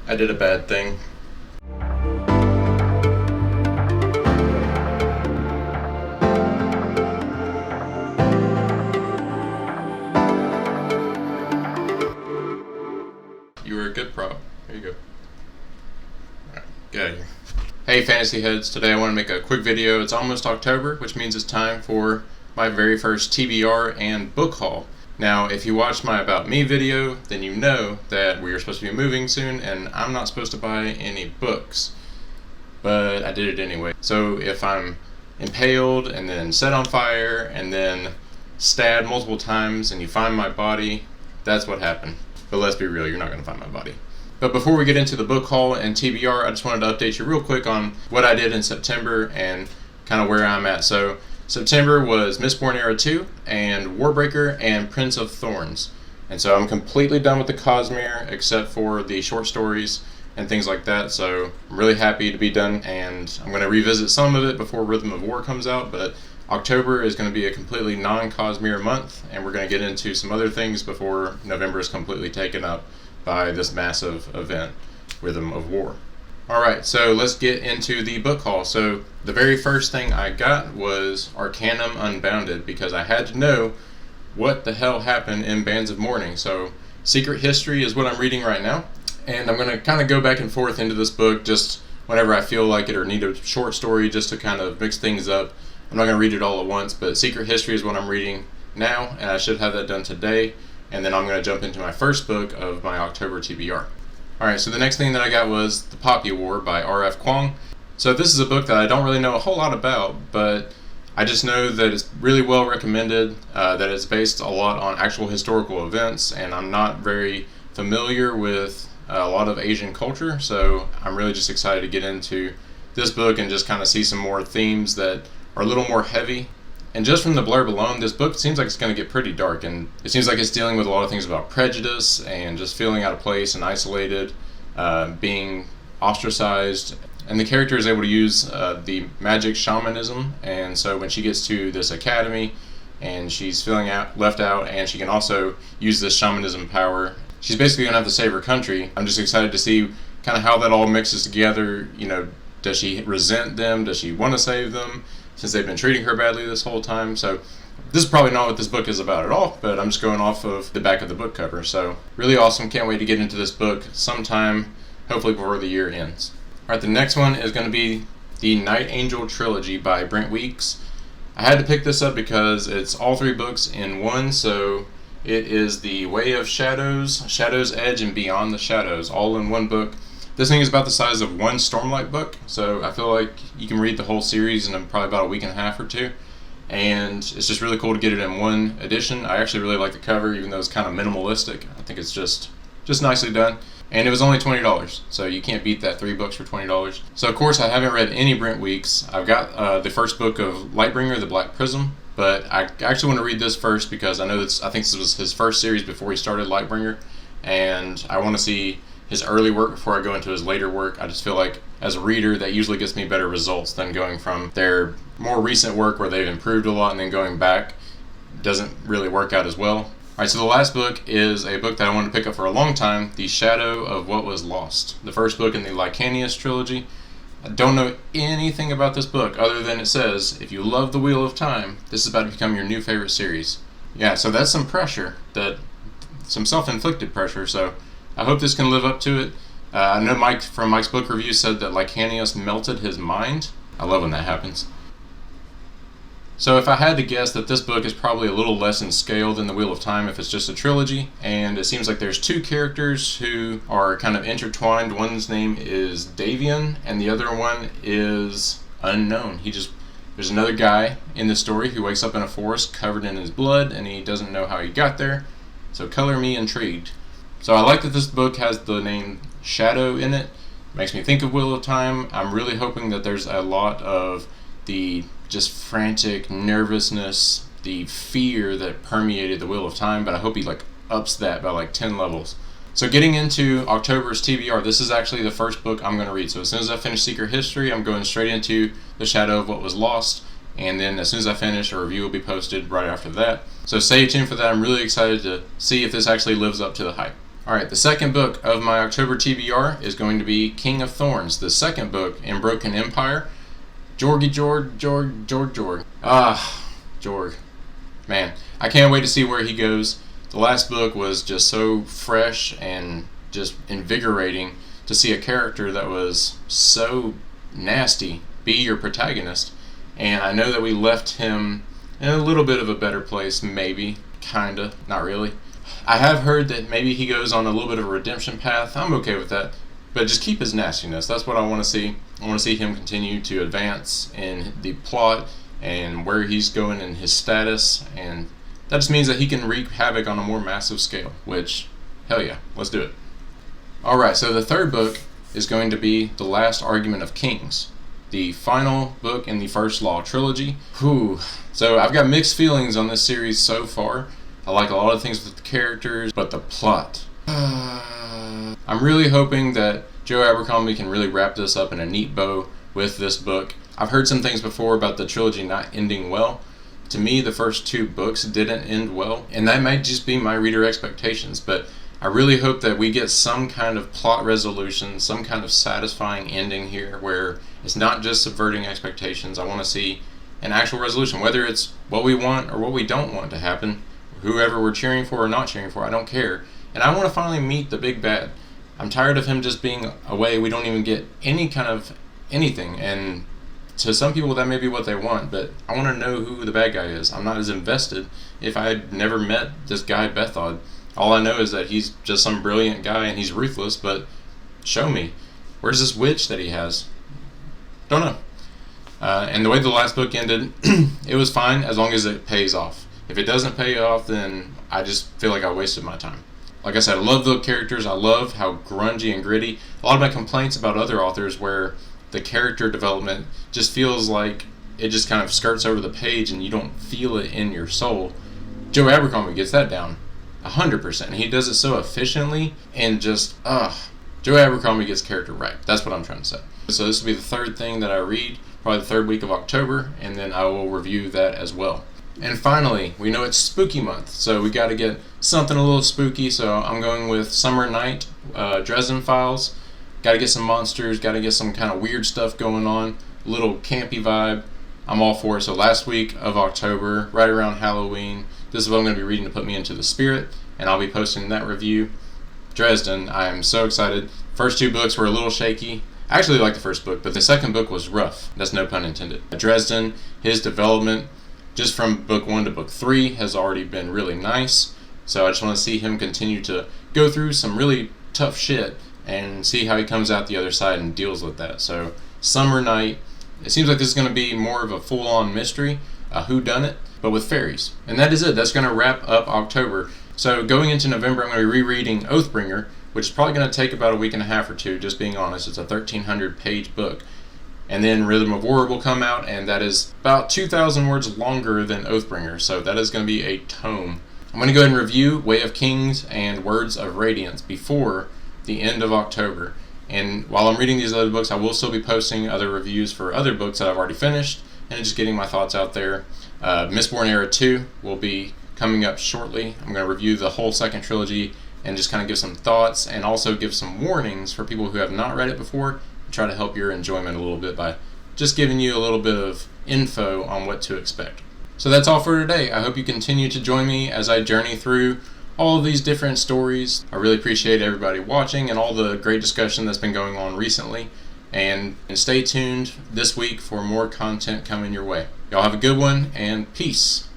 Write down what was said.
I did a bad thing. You were a good prop. There you go. Alright, get out of here. Hey Fantasy Heads, today I want to make a quick video. It's almost October, which means it's time for my very first TBR and book haul. Now, if you watched my About Me video, then you know that we are supposed to be moving soon and I'm not supposed to buy any books. But I did it anyway. So if I'm impaled and then set on fire and then stabbed multiple times and you find my body, that's what happened. But let's be real, you're not going to find my body. But before we get into the book haul and TBR, I just wanted to update you real quick on what I did in September and kind of where I'm at. So September was Mistborn Era 2 and Warbreaker and Prince of Thorns. And so I'm completely done with the Cosmere except for the short stories and things like that. So I'm really happy to be done, and I'm going to revisit some of it before Rhythm of War comes out. But October is going to be a completely non-Cosmere month, and we're going to get into some other things before November is completely taken up by this massive event, Rhythm of War. Alright, so let's get into the book haul. So the very first thing I got was Arcanum Unbounded, because I had to know what the hell happened in Bands of Mourning. So Secret History is what I'm reading right now, and I'm going to kind of go back and forth into this book just whenever I feel like it or need a short story just to kind of mix things up. I'm not going to read it all at once, but Secret History is what I'm reading now, and I should have that done today, and then I'm going to jump into my first book of my October TBR. Alright, so the next thing that I got was The Poppy War by R.F. Kuang. So this is a book that I don't really know a whole lot about, but I just know that it's really well recommended, that it's based a lot on actual historical events, and I'm not very familiar with a lot of Asian culture, so I'm really just excited to get into this book and just kind of see some more themes that are a little more heavy. And just from the blurb alone, this book seems like it's going to get pretty dark, and it seems like it's dealing with a lot of things about prejudice and just feeling out of place and isolated, being ostracized. And the character is able to use the magic shamanism, and so when she gets to this academy and she's feeling left out, and she can also use this shamanism power, she's basically going to have to save her country. I'm just excited to see kind of how that all mixes together. You know, does she resent them? Does she want to save them, since they've been treating her badly this whole time? So this is probably not what this book is about at all, but I'm just going off of the back of the book cover. So really awesome. Can't wait to get into this book sometime, hopefully before the year ends. Alright, the next one is going to be the Night Angel Trilogy by Brent Weeks. I had to pick this up because it's all three books in one. So it is The Way of Shadows, Shadow's Edge, and Beyond the Shadows, all in one book. This thing is about the size of one Stormlight book, so I feel like you can read the whole series in probably about a week and a half or two, and it's just really cool to get it in one edition. I actually really like the cover, even though it's kind of minimalistic. I think it's just nicely done, and it was only $20, so you can't beat that, 3 books for $20. So of course I haven't read any Brent Weeks. I've got the first book of Lightbringer, The Black Prism, but I actually want to read this first because I think this was his first series before he started Lightbringer, and I want to see his early work before I go into his later work. I just feel like as a reader that usually gets me better results than going from their more recent work where they've improved a lot and then going back doesn't really work out as well. Alright, so the last book is a book that I wanted to pick up for a long time, The Shadow of What Was Lost, the first book in the Lycanius trilogy. I don't know anything about this book other than it says, if you love The Wheel of Time, this is about to become your new favorite series. Yeah, so that's some pressure, some self-inflicted pressure, so I hope this can live up to it. I know Mike from Mike's book review said that Lycanius melted his mind. I love when that happens. So if I had to guess, that this book is probably a little less in scale than The Wheel of Time if it's just a trilogy, and it seems like there's 2 characters who are kind of intertwined. One's name is Davian, and the other one is unknown. There's another guy in the story who wakes up in a forest covered in his blood, and he doesn't know how he got there. So color me intrigued. So I like that this book has the name Shadow in it. Makes me think of Wheel of Time. I'm really hoping that there's a lot of the just frantic nervousness, the fear that permeated the Wheel of Time, but I hope he ups that by 10 levels. So getting into October's TBR, this is actually the first book I'm going to read. So as soon as I finish Secret History, I'm going straight into The Shadow of What Was Lost, and then as soon as I finish, a review will be posted right after that. So stay tuned for that. I'm really excited to see if this actually lives up to the hype. Alright, the second book of my October TBR is going to be King of Thorns, the second book in Broken Empire. Jorg. Jorg. Man, I can't wait to see where he goes. The last book was just so fresh and just invigorating to see a character that was so nasty be your protagonist. And I know that we left him in a little bit of a better place, maybe, kinda, not really. I have heard that maybe he goes on a little bit of a redemption path. I'm okay with that. But just keep his nastiness. That's what I want to see. I want to see him continue to advance in the plot and where he's going in his status. And that just means that he can wreak havoc on a more massive scale, which, hell yeah, let's do it. Alright, so the third book is going to be The Last Argument of Kings, the final book in the First Law trilogy. Whew. So I've got mixed feelings on this series so far. I like a lot of things with the characters, but the plot. I'm really hoping that Joe Abercrombie can really wrap this up in a neat bow with this book. I've heard some things before about the trilogy not ending well. To me, the first two books didn't end well, and that might just be my reader expectations, but I really hope that we get some kind of plot resolution, some kind of satisfying ending here where it's not just subverting expectations. I want to see an actual resolution, whether it's what we want or what we don't want to happen. Whoever we're cheering for or not cheering for, I don't care. And I want to finally meet the big bad. I'm tired of him just being away. We don't even get any kind of anything. And to some people that may be what they want, but I want to know who the bad guy is. I'm not as invested if I had never met this guy Bethod. All I know is that he's just some brilliant guy and he's ruthless, but show me. Where's this witch that he has? Don't know. And the way the last book ended, it was fine as long as it pays off. If it doesn't pay off, then I just feel like I wasted my time. Like I said, I love the characters. I love how grungy and gritty. A lot of my complaints about other authors where the character development just feels like it just kind of skirts over the page and you don't feel it in your soul. Joe Abercrombie gets that down 100%. He does it so efficiently and just, Joe Abercrombie gets character right. That's what I'm trying to say. So this will be the third thing that I read, probably the third week of October, and then I will review that as well. And finally, we know it's spooky month, so we got to get something a little spooky, so I'm going with Summer Night, Dresden Files. Got to get some monsters, got to get some kind of weird stuff going on, a little campy vibe. I'm all for it. So last week of October, right around Halloween, this is what I'm going to be reading to put me into the spirit, and I'll be posting that review. Dresden, I am so excited. First two books were a little shaky. I actually liked the first book, but the second book was rough. That's no pun intended. Dresden, his development, just from book 1 to book 3 has already been really nice. So I just want to see him continue to go through some really tough shit and see how he comes out the other side and deals with that. So Summer Night, it seems like this is going to be more of a full-on mystery, a whodunit, but with fairies. And that is it. That's going to wrap up October. So going into November, I'm going to be rereading Oathbringer, which is probably going to take about a week and a half or two, just being honest. It's a 1,300-page book. And then Rhythm of War will come out, and that is about 2,000 words longer than Oathbringer, so that is going to be a tome. I'm going to go ahead and review Way of Kings and Words of Radiance before the end of October. And while I'm reading these other books, I will still be posting other reviews for other books that I've already finished, and just getting my thoughts out there. Mistborn Era 2 will be coming up shortly. I'm going to review the whole second trilogy and just kind of give some thoughts, and also give some warnings for people who have not read it before. Try to help your enjoyment a little bit by just giving you a little bit of info on what to expect. So that's all for today. I hope you continue to join me as I journey through all of these different stories. I really appreciate everybody watching and all the great discussion that's been going on recently. And stay tuned this week for more content coming your way. Y'all have a good one, and peace.